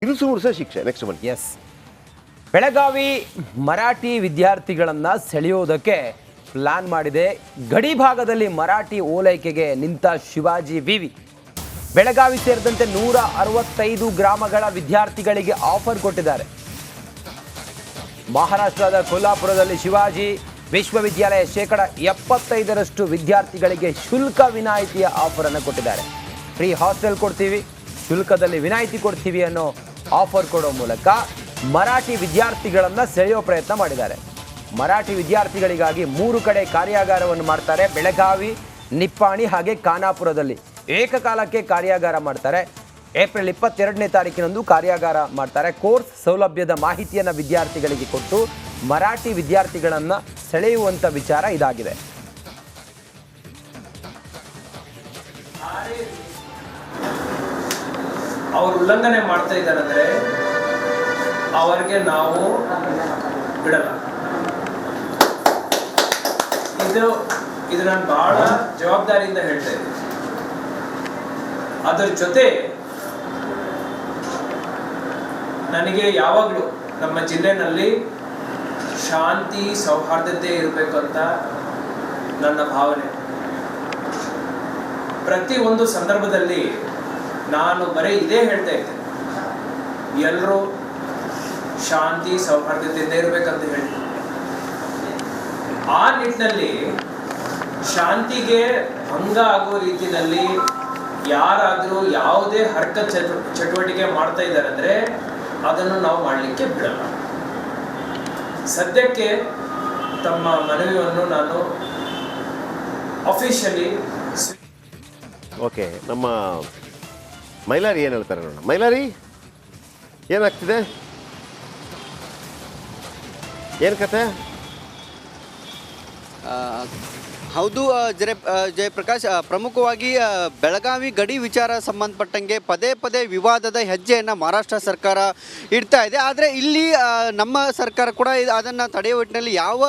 ಇಳಿಸುವ ಶಿಕ್ಷೆ. ನೆಕ್ಸ್ಟ್ ಬನ್ನಿ. ಎಸ್, ಬೆಳಗಾವಿ ಮರಾಠಿ ವಿದ್ಯಾರ್ಥಿಗಳನ್ನು ಸೆಳೆಯೋದಕ್ಕೆ ಪ್ಲಾನ್ ಮಾಡಿದೆ. ಗಡಿ ಭಾಗದಲ್ಲಿ ಮರಾಠಿ ಓಲೈಕೆಗೆ ನಿಂತ ಶಿವಾಜಿ ವಿವಿ ಬೆಳಗಾವಿ ಸೇರಿದಂತೆ 165 ಗ್ರಾಮಗಳ ವಿದ್ಯಾರ್ಥಿಗಳಿಗೆ ಆಫರ್ ಕೊಟ್ಟಿದ್ದಾರೆ. ಮಹಾರಾಷ್ಟ್ರದ ಕೊಲ್ಲಾಪುರದಲ್ಲಿ ಶಿವಾಜಿ ವಿಶ್ವವಿದ್ಯಾಲಯ 75% ವಿದ್ಯಾರ್ಥಿಗಳಿಗೆ ಶುಲ್ಕ ವಿನಾಯಿತಿಯ ಆಫರ್ ಅನ್ನು ಕೊಟ್ಟಿದ್ದಾರೆ. ಫ್ರೀ ಹಾಸ್ಟೆಲ್ ಕೊಡ್ತೀವಿ, ಶುಲ್ಕದಲ್ಲಿ ವಿನಾಯಿತಿ ಕೊಡ್ತೀವಿ ಅನ್ನೋ ಆಫರ್ ಕೊಡೋ ಮೂಲಕ ಮರಾಠಿ ವಿದ್ಯಾರ್ಥಿಗಳನ್ನು ಸೆಳೆಯೋ ಪ್ರಯತ್ನ ಮಾಡಿದ್ದಾರೆ. ಮರಾಠಿ ವಿದ್ಯಾರ್ಥಿಗಳಿಗಾಗಿ 3 ಕಡೆ ಕಾರ್ಯಾಗಾರವನ್ನು ಮಾಡ್ತಾರೆ. ಬೆಳಗಾವಿ, ನಿಪ್ಪಾಣಿ ಹಾಗೆ ಖಾನಾಪುರದಲ್ಲಿ ಏಕಕಾಲಕ್ಕೆ ಕಾರ್ಯಾಗಾರ ಮಾಡ್ತಾರೆ. ಏಪ್ರಿಲ್ 22ನೇ ತಾರೀಕಿನಂದು ಕಾರ್ಯಾಗಾರ ಮಾಡ್ತಾರೆ. ಕೋರ್ಸ್ ಸೌಲಭ್ಯದ ಮಾಹಿತಿಯನ್ನು ವಿದ್ಯಾರ್ಥಿಗಳಿಗೆ ಕೊಟ್ಟು ಮರಾಠಿ ವಿದ್ಯಾರ್ಥಿಗಳನ್ನು ಸೆಳೆಯುವಂಥ ವಿಚಾರ ಇದಾಗಿದೆ. ಅವರು ಉಲ್ಲಂಘನೆ ಮಾಡ್ತಾ ಇದ್ದಾರಂದ್ರೆ ಅವರಿಗೆ ನಾವು ಬಿಡಲ್ಲ. ಇದು ನಾನು ಬಹಳ ಜವಾಬ್ದಾರಿಯಿಂದ ಹೇಳ್ತಾ ಇದ್ದೀನಿ. ಅದರ ಜೊತೆ ನನಗೆ ಯಾವಾಗಲೂ ನಮ್ಮ ಜಿಲ್ಲೆನಲ್ಲಿ ಶಾಂತಿ ಸೌಹಾರ್ದತೆ ಇರಬೇಕಂತ ನನ್ನ ಭಾವನೆ. ಪ್ರತಿ ಒಂದು ಸಂದರ್ಭದಲ್ಲಿ ನಾನು ಬರೀ ಇದೇ ಹೇಳ್ತಾ ಇದ್ದೆ, ಎಲ್ಲರೂ ಶಾಂತಿ ಸೌಹಾರ್ದತೆಯಿಂದ ಇರಬೇಕಂತ ಹೇಳಿ. ಆ ನಿಟ್ಟಿನಲ್ಲಿ ಶಾಂತಿಗೆ ಭಂಗ ಆಗುವ ರೀತಿಯಲ್ಲಿ ಯಾರಾದರೂ ಯಾವುದೇ ಹರಕತ್ ಚಟುವಟಿಕೆ ಮಾಡ್ತಾ ಇದ್ದಾರೆ ಅಂದರೆ ಅದನ್ನು ನಾವು ಮಾಡಲಿಕ್ಕೆ ಬಿಡಲ್ಲ. ಸದ್ಯಕ್ಕೆ ತಮ್ಮ ಮನವಿಯನ್ನು ನಾನು ಅಫಿಷಿಯಲಿ. ಓಕೆ, ನಮ್ಮ ಮೈಲಾರಿ ಏನು ಹೇಳ್ತಾರೆ ನೋಡೋಣ. ಮೈಲಾರಿ, ಏನಾಗ್ತಿದೆ, ಏನು ಕತೆ? ಹೌದು ಜಯಪ್ರಕಾಶ್, ಪ್ರಮುಖವಾಗಿ ಬೆಳಗಾವಿ ಗಡಿ ವಿಚಾರ ಸಂಬಂಧಪಟ್ಟಂಗೆ ಪದೇ ಪದೇ ವಿವಾದದ ಹೆಜ್ಜೆಯನ್ನು ಮಹಾರಾಷ್ಟ್ರ ಸರ್ಕಾರ ಇಡ್ತಾ ಇದೆ. ಆದರೆ ಇಲ್ಲಿ ನಮ್ಮ ಸರ್ಕಾರ ಕೂಡ ಅದನ್ನು ತಡೆಯುವ ನಿಟ್ಟಿನಲ್ಲಿ ಯಾವ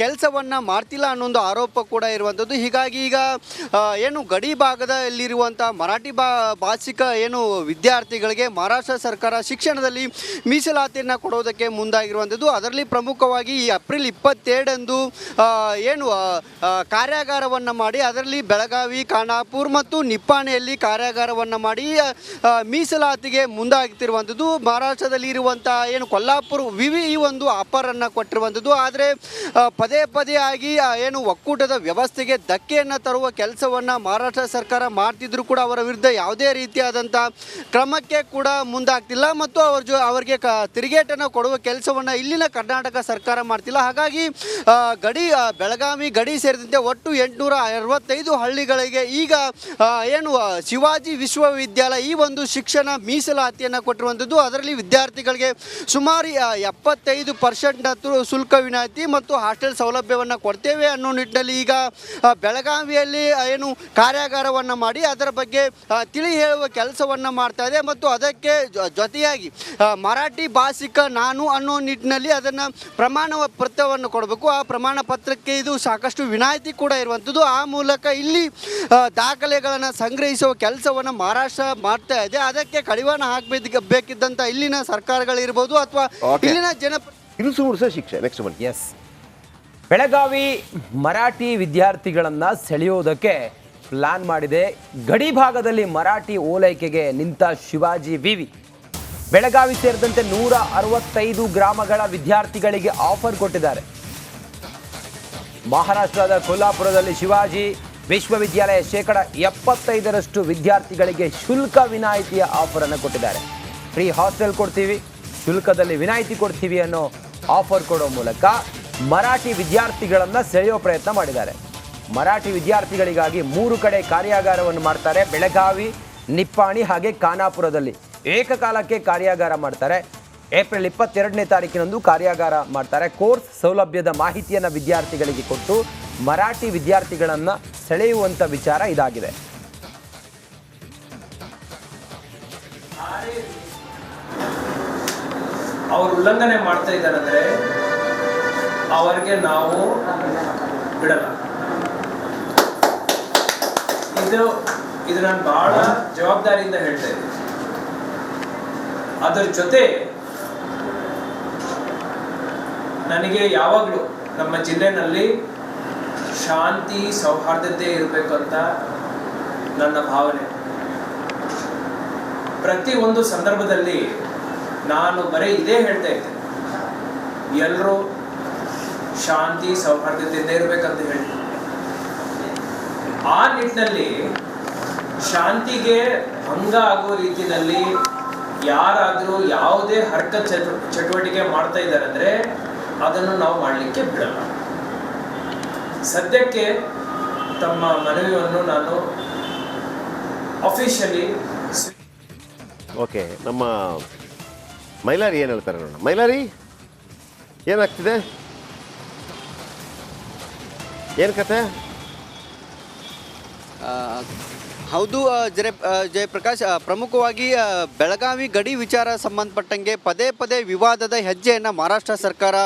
ಕೆಲಸವನ್ನು ಮಾಡ್ತಿಲ್ಲ ಅನ್ನೋ ಒಂದು ಆರೋಪ ಕೂಡ ಇರುವಂಥದ್ದು. ಹೀಗಾಗಿ ಈಗ ಏನು ಗಡಿ ಭಾಗದಲ್ಲಿರುವಂಥ ಮರಾಠಿ ಭಾಷಿಕ ಏನು ವಿದ್ಯಾರ್ಥಿಗಳಿಗೆ ಮಹಾರಾಷ್ಟ್ರ ಸರ್ಕಾರ ಶಿಕ್ಷಣದಲ್ಲಿ ಮೀಸಲಾತಿಯನ್ನು ಕೊಡೋದಕ್ಕೆ ಮುಂದಾಗಿರುವಂಥದ್ದು. ಅದರಲ್ಲಿ ಪ್ರಮುಖವಾಗಿ ಈ ಏಪ್ರಿಲ್ 22 ಏನು ಕಾರ್ಯಾಗಾರವನ್ನು ಮಾಡಿ ಅದರಲ್ಲಿ ಬೆಳಗಾವಿ, ಖಾನಾಪುರ ಮತ್ತು ನಿಪ್ಪಾಣಿಯಲ್ಲಿ ಕಾರ್ಯಾಗಾರವನ್ನು ಮಾಡಿ ಮೀಸಲಾತಿಗೆ ಮುಂದಾಗ್ತಿರುವಂಥದ್ದು. ಮಹಾರಾಷ್ಟ್ರದಲ್ಲಿ ಇರುವಂಥ ಏನು ಕೊಲ್ಲಾಪುರ ವಿವಿ ಈ ಒಂದು ಆಫರನ್ನು ಕೊಟ್ಟಿರುವಂಥದ್ದು. ಆದರೆ ಪದೇ ಪದೇ ಆಗಿ ಏನು ಒಕ್ಕೂಟದ ವ್ಯವಸ್ಥೆಗೆ ಧಕ್ಕೆಯನ್ನು ತರುವ ಕೆಲಸವನ್ನು ಮಹಾರಾಷ್ಟ್ರ ಸರ್ಕಾರ ಮಾಡ್ತಿದ್ರು ಕೂಡ ಅವರ ವಿರುದ್ಧ ಯಾವುದೇ ರೀತಿಯಾದಂಥ ಕ್ರಮಕ್ಕೆ ಕೂಡ ಮುಂದಾಗ್ತಿಲ್ಲ ಮತ್ತು ಅವರಿಗೆ ತಿರುಗೇಟನ್ನು ಕೊಡುವ ಕೆಲಸವನ್ನು ಇಲ್ಲಿನ ಕರ್ನಾಟಕ ಸರ್ಕಾರ ಮಾಡ್ತಿಲ್ಲ. ಹಾಗಾಗಿ ಬೆಳಗಾವಿ ಗಡಿ ಸೇರಿದಂತೆ ಒಟ್ಟು 865 ಹಳ್ಳಿಗಳಿಗೆ ಈಗ ಏನು ಶಿವಾಜಿ ವಿಶ್ವವಿದ್ಯಾಲಯ ಈ ಒಂದು ಶಿಕ್ಷಣ ಮೀಸಲಾತಿಯನ್ನು ಕೊಟ್ಟಿರುವಂಥದ್ದು. ಅದರಲ್ಲಿ ವಿದ್ಯಾರ್ಥಿಗಳಿಗೆ ಸುಮಾರು 75% ಶುಲ್ಕ ವಿನಾಯಿತಿ ಮತ್ತು ಹಾಸ್ಟೆಲ್ ಸೌಲಭ್ಯವನ್ನು ಕೊಡ್ತೇವೆ ಅನ್ನೋ ನಿಟ್ಟಿನಲ್ಲಿ ಈಗ ಬೆಳಗಾವಿಯಲ್ಲಿ ಏನು ಕಾರ್ಯಾಗಾರವನ್ನು ಮಾಡಿ ಅದರ ಬಗ್ಗೆ ತಿಳಿ ಹೇಳುವ ಕೆಲಸವನ್ನು ಮಾಡ್ತಾ ಇದೆ. ಮತ್ತು ಅದಕ್ಕೆ ಜೊತೆಯಾಗಿ ಮರಾಠಿ ಭಾಷಿಕ ನಾನು ಅನ್ನೋ ನಿಟ್ಟಿನಲ್ಲಿ ಅದನ್ನು ಪ್ರಮಾಣ ಪತ್ರವನ್ನು ಕೊಡಬೇಕು. ಆ ಪ್ರಮಾಣ ಪತ್ರಕ್ಕೆ ಇದು ಸಾಕಷ್ಟು ವಿನಾಯಿತಿ ಕೂಡ ಇರುವಂಥದ್ದು. ಆ ಮೂಲಕ ಇಲ್ಲಿ ದಾಖಲೆಗಳನ್ನು ಸಂಗ್ರಹಿಸುವ ಕೆಲಸವನ್ನು ಮಹಾರಾಷ್ಟ್ರ ಮಾಡ್ತಾ ಇದೆ. ಅದಕ್ಕೆ ಕಡಿವಾಣ ಹಾಕಬೇಕಿದ್ದಂಥ ಇಲ್ಲಿನ ಸರ್ಕಾರಗಳಿರ್ಬೋದು ಅಥವಾ ಇಲ್ಲಿನ ಇಳಿಸುವ ಶಿಕ್ಷೆ. ನೆಕ್ಸ್ಟ್ ಬನ್ನಿ. ಎಸ್, ಬೆಳಗಾವಿ ಮರಾಠಿ ವಿದ್ಯಾರ್ಥಿಗಳನ್ನು ಸೆಳೆಯೋದಕ್ಕೆ ಪ್ಲಾನ್ ಮಾಡಿದೆ. ಗಡಿ ಭಾಗದಲ್ಲಿ ಮರಾಠಿ ಓಲೈಕೆಗೆ ನಿಂತ ಶಿವಾಜಿ ವಿವಿ ಬೆಳಗಾವಿ ಸೇರಿದಂತೆ 165 ಗ್ರಾಮಗಳ ವಿದ್ಯಾರ್ಥಿಗಳಿಗೆ ಆಫರ್ ಕೊಟ್ಟಿದ್ದಾರೆ. ಮಹಾರಾಷ್ಟ್ರದ ಕೊಲ್ಲಾಪುರದಲ್ಲಿ ಶಿವಾಜಿ ವಿಶ್ವವಿದ್ಯಾಲಯ 75% ವಿದ್ಯಾರ್ಥಿಗಳಿಗೆ ಶುಲ್ಕ ವಿನಾಯಿತಿಯ ಆಫರ್ ಅನ್ನು ಕೊಟ್ಟಿದ್ದಾರೆ. ಫ್ರೀ ಹಾಸ್ಟೆಲ್ ಕೊಡ್ತೀವಿ, ಶುಲ್ಕದಲ್ಲಿ ವಿನಾಯಿತಿ ಕೊಡ್ತೀವಿ ಅನ್ನೋ ಆಫರ್ ಕೊಡೋ ಮೂಲಕ ಮರಾಠಿ ವಿದ್ಯಾರ್ಥಿಗಳನ್ನು ಸೆಳೆಯೋ ಪ್ರಯತ್ನ ಮಾಡಿದ್ದಾರೆ. ಮರಾಠಿ ವಿದ್ಯಾರ್ಥಿಗಳಿಗಾಗಿ 3 ಕಡೆ ಕಾರ್ಯಾಗಾರವನ್ನು ಮಾಡ್ತಾರೆ. ಬೆಳಗಾವಿ, ನಿಪ್ಪಾಣಿ ಹಾಗೆ ಖಾನಾಪುರದಲ್ಲಿ ಏಕಕಾಲಕ್ಕೆ ಕಾರ್ಯಾಗಾರ ಮಾಡ್ತಾರೆ. ಏಪ್ರಿಲ್ 22ನೇ ತಾರೀಕಿನಂದು ಕಾರ್ಯಾಗಾರ ಮಾಡ್ತಾರೆ. ಕೋರ್ಸ್ ಸೌಲಭ್ಯದ ಮಾಹಿತಿಯನ್ನು ವಿದ್ಯಾರ್ಥಿಗಳಿಗೆ ಕೊಟ್ಟು ಮರಾಠಿ ವಿದ್ಯಾರ್ಥಿಗಳನ್ನು ಸೆಳೆಯುವಂಥ ವಿಚಾರ ಇದಾಗಿದೆ. ಅವರು ಉಲ್ಲಂಘನೆ ಮಾಡ್ತಾ ಇದ್ದಾರಂದ್ರೆ ಅವರಿಗೆ ನಾವು ಬಿಡಲ್ಲ. ಇದು ನಾನು ಬಹಳ ಜವಾಬ್ದಾರಿಯಿಂದ ಹೇಳ್ತಾ ಇದ್ದೀನಿ. ಅದರ ಜೊತೆ ನನಗೆ ಯಾವಾಗಲೂ ನಮ್ಮ ಜಿಲ್ಲೆನಲ್ಲಿ ಶಾಂತಿ ಸೌಹಾರ್ದತೆ ಇರಬೇಕು ಅಂತ ನನ್ನ ಭಾವನೆ. ಪ್ರತಿ ಒಂದು ಸಂದರ್ಭದಲ್ಲಿ ನಾನು ಬರೀ ಇದೇ ಹೇಳ್ತಾ ಇದ್ದೆ, ಎಲ್ಲರೂ ಶಾಂತಿ ಸೌಹಾರ್ದತೆಯಿಂದ ಇರಬೇಕಂತ ಹೇಳ್ತೀನಿ. ಆ ನಿಟ್ಟಿನಲ್ಲಿ ಶಾಂತಿಗೆ ಭಂಗ ಆಗೋ ರೀತಿಯಲ್ಲಿ ಯಾರಾದರೂ ಯಾವುದೇ ಚಟುವಟಿಕೆ ಮಾಡ್ತಾ ಇದ್ದಾರೆ ಅಂದರೆ ಅದನ್ನು ನಾವು ಮಾಡಲಿಕ್ಕೆ ಬಿಡಲ್ಲ. ಸದ್ಯಕ್ಕೆ ತಮ್ಮ ಮನವಿಯನ್ನು ನಾನು ಅಫಿಷಿಯಲಿ ಓಕೆ, ನಮ್ಮ ಮೈಲಾರಿ ಏನು ಹೇಳ್ತಾರೆ ನೋಡೋಣ. ಮೈಲಾರಿ, ಏನಾಗ್ತಿದೆ, ಏನು ಕತೆ? ಹೌದು ಜಯಪ್ರಕಾಶ್, ಪ್ರಮುಖವಾಗಿ ಬೆಳಗಾವಿ ಗಡಿ ವಿಚಾರ ಸಂಬಂಧಪಟ್ಟಂಗೆ ಪದೇ ಪದೇ ವಿವಾದದ ಹೆಜ್ಜೆಯನ್ನು ಮಹಾರಾಷ್ಟ್ರ ಸರ್ಕಾರ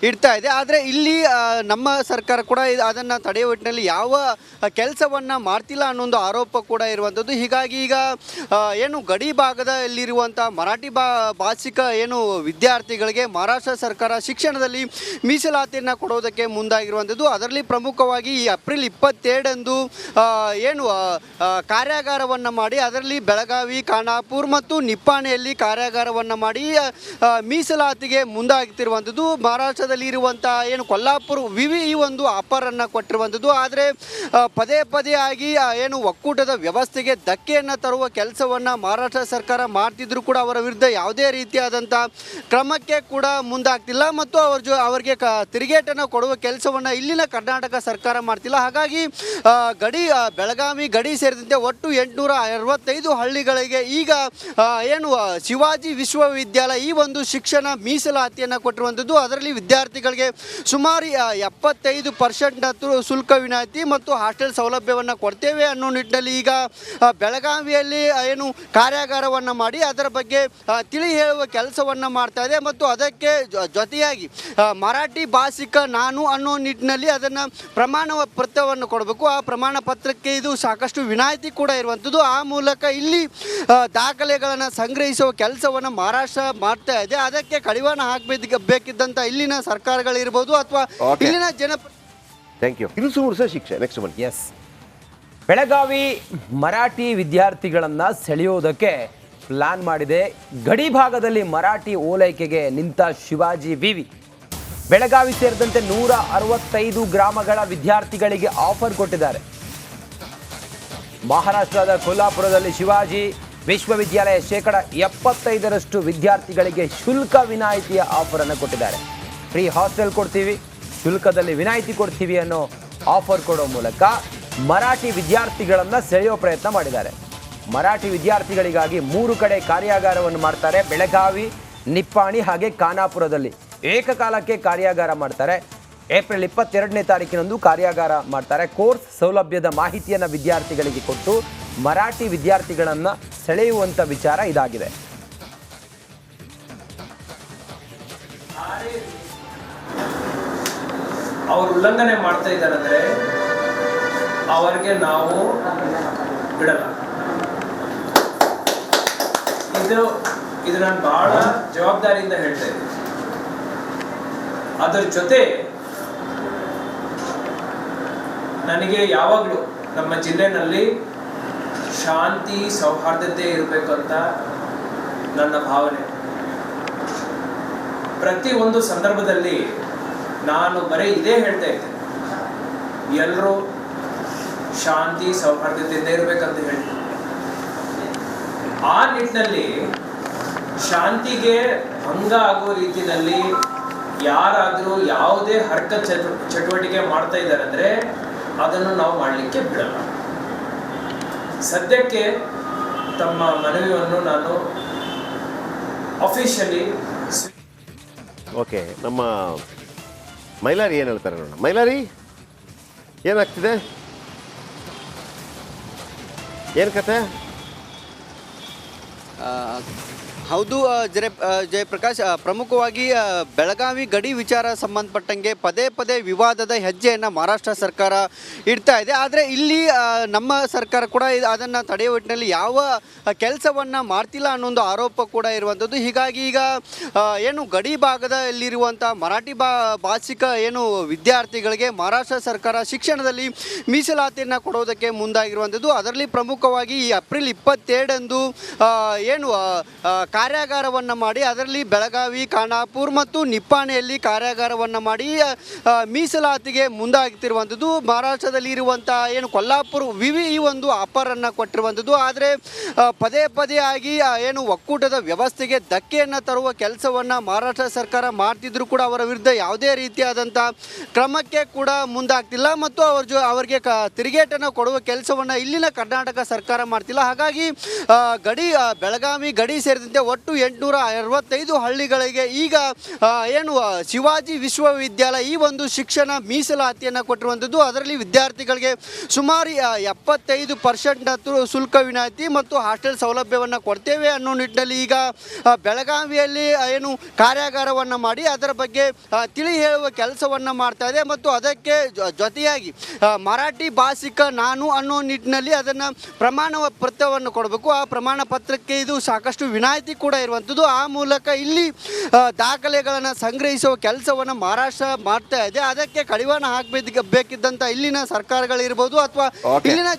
ಇಡ್ತಾ ಇದೆ. ಆದರೆ ಇಲ್ಲಿ ನಮ್ಮ ಸರ್ಕಾರ ಕೂಡ ಅದನ್ನು ತಡೆಯುವ ನಿಟ್ಟಿನಲ್ಲಿ ಯಾವ ಕೆಲಸವನ್ನು ಮಾಡ್ತಿಲ್ಲ ಅನ್ನೊಂದು ಆರೋಪ ಕೂಡ ಇರುವಂಥದ್ದು. ಹೀಗಾಗಿ ಈಗ ಏನು ಗಡಿ ಭಾಗದಲ್ಲಿರುವಂಥ ಮರಾಠಿ ಭಾಷಿಕ ಏನು ವಿದ್ಯಾರ್ಥಿಗಳಿಗೆ ಮಹಾರಾಷ್ಟ್ರ ಸರ್ಕಾರ ಶಿಕ್ಷಣದಲ್ಲಿ ಮೀಸಲಾತಿಯನ್ನು ಕೊಡೋದಕ್ಕೆ ಮುಂದಾಗಿರುವಂಥದ್ದು. ಅದರಲ್ಲಿ ಪ್ರಮುಖವಾಗಿ ಈ ಏಪ್ರಿಲ್ 22 ಏನು ಕಾರ್ಯಾಗಾರವನ್ನು ಮಾಡಿ ಅದರಲ್ಲಿ ಬೆಳಗಾವಿ, ಖಾನಾಪುರ ಮತ್ತು ನಿಪ್ಪಾಣಿಯಲ್ಲಿ ಕಾರ್ಯಾಗಾರವನ್ನು ಮಾಡಿ ಮೀಸಲಾತಿಗೆ ಮುಂದಾಗ್ತಿರುವಂಥದ್ದು. ಮಹಾರಾಷ್ಟ್ರದಲ್ಲಿ ಇರುವಂಥ ಏನು ಕೊಲ್ಲಾಪುರ ವಿವಿ ಈ ಒಂದು ಆಫರನ್ನು ಕೊಟ್ಟಿರುವಂಥದ್ದು. ಆದರೆ ಪದೇ ಪದೇ ಆಗಿ ಏನು ಒಕ್ಕೂಟದ ವ್ಯವಸ್ಥೆಗೆ ಧಕ್ಕೆಯನ್ನು ತರುವ ಕೆಲಸವನ್ನು ಮಹಾರಾಷ್ಟ್ರ ಸರ್ಕಾರ ಮಾಡ್ತಿದ್ರು ಕೂಡ ಅವರ ವಿರುದ್ಧ ಯಾವುದೇ ರೀತಿಯಾದಂಥ ಕ್ರಮಕ್ಕೆ ಕೂಡ ಮುಂದಾಗ್ತಿಲ್ಲ ಮತ್ತು ಅವರಿಗೆ ತಿರುಗೇಟನ್ನು ಕೊಡುವ ಕೆಲಸವನ್ನು ಇಲ್ಲಿನ ಕರ್ನಾಟಕ ಸರ್ಕಾರ ಮಾಡ್ತಿಲ್ಲ. ಹಾಗಾಗಿ ಬೆಳಗಾವಿ ಗಡಿ ಸೇರಿದಂತೆ ಒಟ್ಟು 865 ಹಳ್ಳಿಗಳಿಗೆ ಈಗ ಏನು ಶಿವಾಜಿ ವಿಶ್ವವಿದ್ಯಾಲಯ ಈ ಒಂದು ಶಿಕ್ಷಣ ಮೀಸಲಾತಿಯನ್ನು ಕೊಟ್ಟಿರುವಂಥದ್ದು. ಅದರಲ್ಲಿ ವಿದ್ಯಾರ್ಥಿಗಳಿಗೆ ಸುಮಾರು 75% ಶುಲ್ಕ ವಿನಾಯಿತಿ ಮತ್ತು ಹಾಸ್ಟೆಲ್ ಸೌಲಭ್ಯವನ್ನು ಕೊಡ್ತೇವೆ ಅನ್ನೋ ನಿಟ್ಟಿನಲ್ಲಿ ಈಗ ಬೆಳಗಾವಿಯಲ್ಲಿ ಏನು ಕಾರ್ಯಾಗಾರವನ್ನು ಮಾಡಿ ಅದರ ಬಗ್ಗೆ ತಿಳಿ ಹೇಳುವ ಕೆಲಸವನ್ನು ಮಾಡ್ತಾ ಇದೆ. ಮತ್ತು ಅದಕ್ಕೆ ಜೊತೆಯಾಗಿ ಮರಾಠಿ ಭಾಷಿಕ ನಾನು ಅನ್ನೋ ನಿಟ್ಟಿನಲ್ಲಿ ಅದನ್ನು ಪ್ರಮಾಣ ಪತ್ರವನ್ನು ಕೊಡಬೇಕು. ಆ ಪ್ರಮಾಣ ಪತ್ರಕ್ಕೆ ಇದು ಸಾಕಷ್ಟು ವಿನಾಯಿತಿ ಕೂಡ ಇರುವಂಥದ್ದು. ಆ ಮೂಲಕ ಇಲ್ಲಿ ದಾಖಲೆಗಳನ್ನು ಸಂಗ್ರಹಿಸುವ ಕೆಲಸವನ್ನು ಮಹಾರಾಷ್ಟ್ರ ಮಾಡ್ತಾ ಇದೆ. ಅದಕ್ಕೆ ಕಡಿವಾಣ ಹಾಕಬೇಕಿದ್ದಂಥ ಇಲ್ಲಿನ ಸರ್ಕಾರಗಳಿರ್ಬೋದು ಅಥವಾ ಇಲ್ಲಿನ ಥ್ಯಾಂಕ್ ಯು. ಇದು ಸುಮೂರ್ಸ ಶಿಕ್ಷೆ. ನೆಕ್ಸ್ಟ್ ಬನ್ನಿ. ಎಸ್, ಬೆಳಗಾವಿ ಮರಾಠಿ ವಿದ್ಯಾರ್ಥಿಗಳನ್ನು ಸೆಳೆಯೋದಕ್ಕೆ ಪ್ಲಾನ್ ಮಾಡಿದೆ. ಗಡಿ ಭಾಗದಲ್ಲಿ ಮರಾಠಿ ಓಲೈಕೆಗೆ ನಿಂತ ಶಿವಾಜಿ ವಿವಿ ಬೆಳಗಾವಿ ಸೇರಿದಂತೆ 165 ಗ್ರಾಮಗಳ ವಿದ್ಯಾರ್ಥಿಗಳಿಗೆ ಆಫರ್ ಕೊಟ್ಟಿದ್ದಾರೆ. ಮಹಾರಾಷ್ಟ್ರದ ಕೊಲ್ಲಾಪುರದಲ್ಲಿ ಶಿವಾಜಿ ವಿಶ್ವವಿದ್ಯಾಲಯ 75% ವಿದ್ಯಾರ್ಥಿಗಳಿಗೆ ಶುಲ್ಕ ವಿನಾಯಿತಿಯ ಆಫರ್ ಅನ್ನು ಕೊಟ್ಟಿದ್ದಾರೆ. ಫ್ರೀ ಹಾಸ್ಟೆಲ್ ಕೊಡ್ತೀವಿ, ಶುಲ್ಕದಲ್ಲಿ ವಿನಾಯಿತಿ ಕೊಡ್ತೀವಿ ಅನ್ನೋ ಆಫರ್ ಕೊಡೋ ಮೂಲಕ ಮರಾಠಿ ವಿದ್ಯಾರ್ಥಿಗಳನ್ನು ಸೆಳೆಯೋ ಪ್ರಯತ್ನ ಮಾಡಿದ್ದಾರೆ. ಮರಾಠಿ ವಿದ್ಯಾರ್ಥಿಗಳಿಗಾಗಿ 3 ಕಡೆ ಕಾರ್ಯಾಗಾರವನ್ನು ಮಾಡ್ತಾರೆ. ಬೆಳಗಾವಿ, ನಿಪ್ಪಾಣಿ ಹಾಗೆ ಖಾನಾಪುರದಲ್ಲಿ ಏಕಕಾಲಕ್ಕೆ ಕಾರ್ಯಾಗಾರ ಮಾಡ್ತಾರೆ. ಏಪ್ರಿಲ್ 22ನೇ ತಾರೀಕಿನಂದು ಕಾರ್ಯಾಗಾರ ಮಾಡ್ತಾರೆ. ಕೋರ್ಸ್ ಸೌಲಭ್ಯದ ಮಾಹಿತಿಯನ್ನು ವಿದ್ಯಾರ್ಥಿಗಳಿಗೆ ಕೊಟ್ಟು ಮರಾಠಿ ವಿದ್ಯಾರ್ಥಿಗಳನ್ನು ಸೆಳೆಯುವಂಥ ವಿಚಾರ ಇದಾಗಿದೆ. ಅವರು ಉಲ್ಲಂಘನೆ ಮಾಡ್ತಾ ಇದ್ದಾರಂದ್ರೆ ಅವರಿಗೆ ನಾವು ಬಿಡಲ್ಲ. ಇದು ನಾನು ಬಹಳ ಜವಾಬ್ದಾರಿಯಿಂದ ಹೇಳ್ತಾ ಇದ್ದೀನಿ. ಅದರ ಜೊತೆ ನನಗೆ ಯಾವಾಗಲೂ ನಮ್ಮ ಜಿಲ್ಲೆನಲ್ಲಿ ಶಾಂತಿ ಸೌಹಾರ್ದತೆ ಇರಬೇಕು ಅಂತ ನನ್ನ ಭಾವನೆ. ಪ್ರತಿ ಒಂದು ಸಂದರ್ಭದಲ್ಲಿ ನಾನು ಬರೀ ಇದೇ ಹೇಳ್ತಾ ಇದ್ದೆ, ಎಲ್ಲರೂ ಶಾಂತಿ ಸೌಹಾರ್ದತೆಯಿಂದ ಇರಬೇಕಂತ ಹೇಳ್ತೀನಿ. ಆ ನಿಟ್ಟಿನಲ್ಲಿ ಶಾಂತಿಗೆ ಭಂಗ ಆಗೋ ರೀತಿಯಲ್ಲಿ ಯಾರಾದರೂ ಯಾವುದೇ ಚಟುವಟಿಕೆ ಮಾಡ್ತಾ ಇದ್ದಾರೆ ಅಂದರೆ ಅದನ್ನು ನಾವು ಮಾಡಲಿಕ್ಕೆ ಬಿಡಲ್ಲ. ಸದ್ಯಕ್ಕೆ ತಮ್ಮ ಮನವಿಯನ್ನು ನಾನು ಅಫಿಷಿಯಲಿ ಓಕೆ, ನಮ್ಮ ಮೈಲಾರಿ ಏನು ಹೇಳ್ತಾರೆ ನೋಡೋಣ. ಮೈಲಾರಿ, ಏನಾಗ್ತಿದೆ, ಏನು ಕತೆ? ಹೌದು ಜಯಪ್ರಕಾಶ್, ಪ್ರಮುಖವಾಗಿ ಬೆಳಗಾವಿ ಗಡಿ ವಿಚಾರ ಸಂಬಂಧಪಟ್ಟಂಗೆ ಪದೇ ಪದೇ ವಿವಾದದ ಹೆಜ್ಜೆಯನ್ನು ಮಹಾರಾಷ್ಟ್ರ ಸರ್ಕಾರ ಇಡ್ತಾ ಇದೆ. ಆದರೆ ಇಲ್ಲಿ ನಮ್ಮ ಸರ್ಕಾರ ಕೂಡ ಅದನ್ನು ತಡೆಯುವ ನಿಟ್ಟಿನಲ್ಲಿ ಯಾವ ಕೆಲಸವನ್ನು ಮಾಡ್ತಿಲ್ಲ ಅನ್ನೋ ಒಂದು ಆರೋಪ ಕೂಡ ಇರುವಂಥದ್ದು. ಹೀಗಾಗಿ ಈಗ ಏನು ಗಡಿ ಭಾಗದಲ್ಲಿರುವಂಥ ಮರಾಠಿ ಭಾಷಿಕ ಏನು ವಿದ್ಯಾರ್ಥಿಗಳಿಗೆ ಮಹಾರಾಷ್ಟ್ರ ಸರ್ಕಾರ ಶಿಕ್ಷಣದಲ್ಲಿ ಮೀಸಲಾತಿಯನ್ನು ಕೊಡೋದಕ್ಕೆ ಮುಂದಾಗಿರುವಂಥದ್ದು. ಅದರಲ್ಲಿ ಪ್ರಮುಖವಾಗಿ ಈ ಏಪ್ರಿಲ್ 22 ಏನು ಕಾರ್ಯಾಗಾರವನ್ನು ಮಾಡಿ ಅದರಲ್ಲಿ ಬೆಳಗಾವಿ, ಖಾನಾಪುರ ಮತ್ತು ನಿಪ್ಪಾಣಿಯಲ್ಲಿ ಕಾರ್ಯಾಗಾರವನ್ನು ಮಾಡಿ ಮೀಸಲಾತಿಗೆ ಮುಂದಾಗ್ತಿರುವಂಥದ್ದು. ಮಹಾರಾಷ್ಟ್ರದಲ್ಲಿ ಇರುವಂಥ ಏನು ಕೊಲ್ಲಾಪುರ ವಿವಿ ಈ ಒಂದು ಆಫರನ್ನು ಕೊಟ್ಟಿರುವಂಥದ್ದು. ಆದರೆ ಪದೇ ಪದೇ ಆಗಿ ಏನು ಒಕ್ಕೂಟದ ವ್ಯವಸ್ಥೆಗೆ ಧಕ್ಕೆಯನ್ನು ತರುವ ಕೆಲಸವನ್ನು ಮಹಾರಾಷ್ಟ್ರ ಸರ್ಕಾರ ಮಾಡ್ತಿದ್ರು ಕೂಡ ಅವರ ವಿರುದ್ಧ ಯಾವುದೇ ರೀತಿಯಾದಂಥ ಕ್ರಮಕ್ಕೆ ಕೂಡ ಮುಂದಾಗ್ತಿಲ್ಲ ಮತ್ತು ಅವರಿಗೆ ತಿರುಗೇಟನ್ನು ಕೊಡುವ ಕೆಲಸವನ್ನು ಇಲ್ಲಿನ ಕರ್ನಾಟಕ ಸರ್ಕಾರ ಮಾಡ್ತಿಲ್ಲ. ಹಾಗಾಗಿ ಬೆಳಗಾವಿ ಗಡಿ ಸೇರಿದಂತೆ ಒಟ್ಟು 865 ಹಳ್ಳಿಗಳಿಗೆ ಈಗ ಏನು ಶಿವಾಜಿ ವಿಶ್ವವಿದ್ಯಾಲಯ ಈ ಒಂದು ಶಿಕ್ಷಣ ಮೀಸಲಾತಿಯನ್ನು ಕೊಟ್ಟಿರುವಂಥದ್ದು. ಅದರಲ್ಲಿ ವಿದ್ಯಾರ್ಥಿಗಳಿಗೆ ಸುಮಾರು 75% ಶುಲ್ಕ ವಿನಾಯಿತಿ ಮತ್ತು ಹಾಸ್ಟೆಲ್ ಸೌಲಭ್ಯವನ್ನು ಕೊಡ್ತೇವೆ ಅನ್ನೋ ನಿಟ್ಟಿನಲ್ಲಿ ಈಗ ಬೆಳಗಾವಿಯಲ್ಲಿ ಏನು ಕಾರ್ಯಾಗಾರವನ್ನು ಮಾಡಿ ಅದರ ಬಗ್ಗೆ ತಿಳಿ ಹೇಳುವ ಕೆಲಸವನ್ನು ಮಾಡ್ತಾ ಇದೆ. ಮತ್ತು ಅದಕ್ಕೆ ಜೊತೆಯಾಗಿ ಮರಾಠಿ ಭಾಷಿಕ ನಾನು ಅನ್ನೋ ನಿಟ್ಟಿನಲ್ಲಿ ಅದನ್ನು ಪ್ರಮಾಣ ಪತ್ರವನ್ನು ಕೊಡಬೇಕು. ಆ ಪ್ರಮಾಣ ಪತ್ರಕ್ಕೆ ಇದು ಸಾಕಷ್ಟು ವಿನಾಯಿತಿ ಕೂಡ ಇರುವಂಥದ್ದು. ಆ ಮೂಲಕ ಇಲ್ಲಿ ದಾಖಲೆಗಳನ್ನು ಸಂಗ್ರಹಿಸುವ ಕೆಲಸವನ್ನು ಮಹಾರಾಷ್ಟ್ರ ಮಾಡ್ತಾ ಇದೆ. ಅದಕ್ಕೆ ಕಡಿವಾಣ ಹಾಕಬೇಕಿದ್ದಂಥ ಇಲ್ಲಿನ ಸರ್ಕಾರಗಳಿರ್ಬೋದು ಅಥವಾ ಇಲ್ಲಿನ